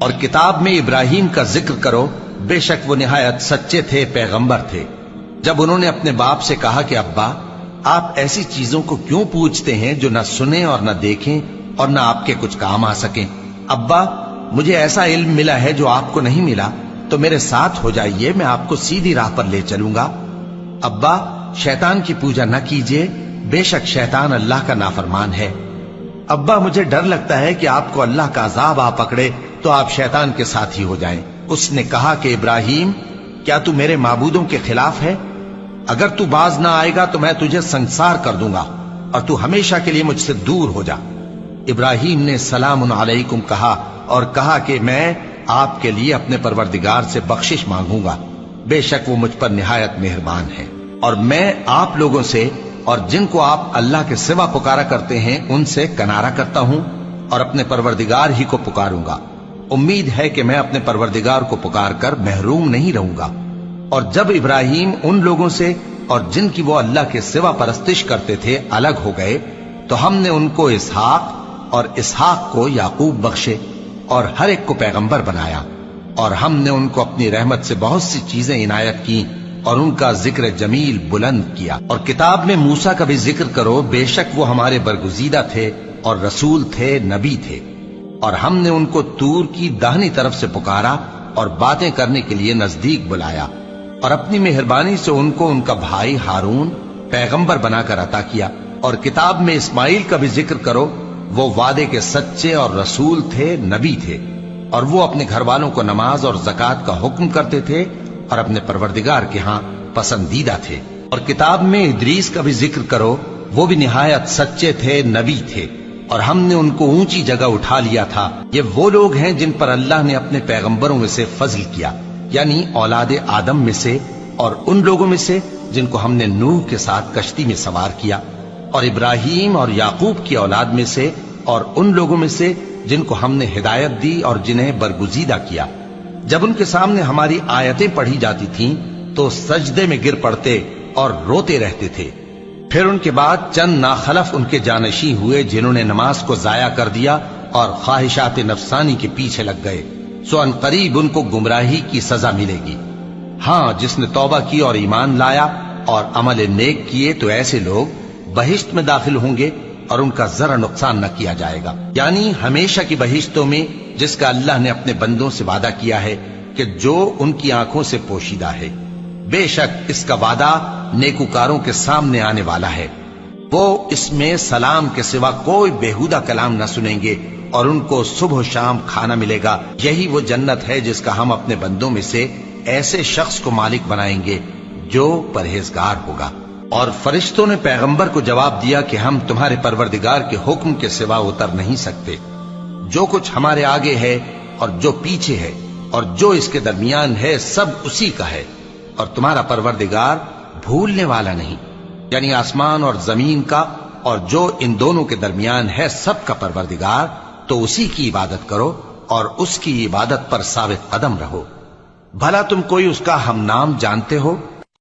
اور کتاب میں ابراہیم کا ذکر کرو، بے شک وہ نہایت سچے تھے، پیغمبر تھے۔ جب انہوں نے اپنے باپ سے کہا کہ ابا، آپ ایسی چیزوں کو کیوں پوچھتے ہیں جو نہ سنیں اور نہ دیکھیں اور نہ آپ کے کچھ کام آ سکیں؟ ابا، مجھے ایسا علم ملا ہے جو آپ کو نہیں ملا، تو میرے ساتھ ہو جائیے، میں آپ کو سیدھی راہ پر لے چلوں گا۔ ابا، شیطان کی پوجا نہ کیجیے، بے شک شیطان اللہ کا نافرمان ہے۔ ابا، مجھے ڈر لگتا ہے کہ آپ کو اللہ کا عذاب آ پکڑے تو آپ شیطان کے ساتھ ہی ہو جائیں۔ اس نے کہا کہ ابراہیم، کیا تو میرے معبودوں کے خلاف ہے؟ اگر تو باز نہ آئے گا تو میں تجھے سنسار کر دوں گا اور تو ہمیشہ کے لیے مجھ سے دور ہو جا۔ ابراہیم نے سلام علیکم کہا اور کہا کہ میں آپ کے لیے اپنے پروردگار سے بخشش مانگوں گا، بے شک وہ مجھ پر نہایت مہربان ہے، اور میں آپ لوگوں سے اور جن کو آپ اللہ کے سوا پکارا کرتے ہیں ان سے کنارہ کرتا ہوں اور اپنے پروردگار ہی کو پکاروں گا۔ امید ہے کہ میں اپنے پروردگار کو پکار کر محروم نہیں رہوں گا۔ اور جب ابراہیم ان لوگوں سے اور جن کی وہ اللہ کے سوا پرستش کرتے تھے الگ ہو گئے تو ہم نے ان کو اسحاق اور اسحاق کو یعقوب بخشے اور ہر ایک کو پیغمبر بنایا، اور ہم نے ان کو اپنی رحمت سے بہت سی چیزیں عنایت کی اور ان کا ذکر جمیل بلند کیا۔ اور کتاب میں موسیٰ کا بھی ذکر کرو، بے شک وہ ہمارے برگزیدہ تھے اور رسول تھے، نبی تھے، اور ہم نے ان کو طور کی داہنی طرف سے پکارا اور باتیں کرنے کے لیے نزدیک بلایا، اور اپنی مہربانی سے ان کو ان کا بھائی ہارون پیغمبر بنا کر عطا کیا۔ اور کتاب میں اسماعیل کا بھی ذکر کرو، وہ وعدے کے سچے اور رسول تھے، نبی تھے، اور وہ اپنے گھر والوں کو نماز اور زکوٰۃ کا حکم کرتے تھے اور اپنے پروردگار کے ہاں پسندیدہ تھے۔ اور کتاب میں ادریس کا بھی ذکر کرو، وہ بھی نہایت سچے تھے، نبی تھے، اور ہم نے ان کو اونچی جگہ اٹھا لیا تھا۔ یہ وہ لوگ ہیں جن پر اللہ نے اپنے پیغمبروں میں سے فضل کیا، یعنی اولاد آدم میں سے، اور ان لوگوں میں سے جن کو ہم نے نوح کے ساتھ کشتی میں سوار کیا، اور ابراہیم اور یعقوب کی اولاد میں سے، اور ان لوگوں میں سے جن کو ہم نے ہدایت دی اور جنہیں برگزیدہ کیا۔ جب ان کے سامنے ہماری آیتیں پڑھی جاتی تھیں تو سجدے میں گر پڑتے اور روتے رہتے تھے۔ پھر ان کے بعد چند ناخلف ان کے جانشین ہوئے جنہوں نے نماز کو ضائع کر دیا اور خواہشات نفسانی کے پیچھے لگ گئے، سو ان قریب ان کو گمراہی کی سزا ملے گی۔ ہاں، جس نے توبہ کی اور ایمان لایا اور عمل نیک کیے تو ایسے لوگ بہشت میں داخل ہوں گے اور ان کا ذرا نقصان نہ کیا جائے گا، یعنی ہمیشہ کی بہشتوں میں، جس کا اللہ نے اپنے بندوں سے وعدہ کیا ہے کہ جو ان کی آنکھوں سے پوشیدہ ہے۔ بے شک اس کا وعدہ نیکوکاروں کے سامنے آنے والا ہے، وہ اس میں سلام کے سوا کوئی بےہودہ کلام نہ سنیں گے اور ان کو صبح و شام کھانا ملے گا۔ یہی وہ جنت ہے جس کا ہم اپنے بندوں میں سے ایسے شخص کو مالک بنائیں گے جو پرہیزگار ہوگا۔ اور فرشتوں نے پیغمبر کو جواب دیا کہ ہم تمہارے پروردگار کے حکم کے سوا اتر نہیں سکتے۔ جو کچھ ہمارے آگے ہے اور جو پیچھے ہے اور جو اس کے درمیان ہے سب اسی کا ہے، اور تمہارا پروردگار بھولنے والا نہیں، یعنی آسمان اور زمین کا اور جو ان دونوں کے درمیان ہے سب کا پروردگار، تو اسی کی عبادت کرو اور اس کی عبادت پر ثابت قدم رہو۔ بھلا تم کوئی اس کا ہم نام جانتے ہو؟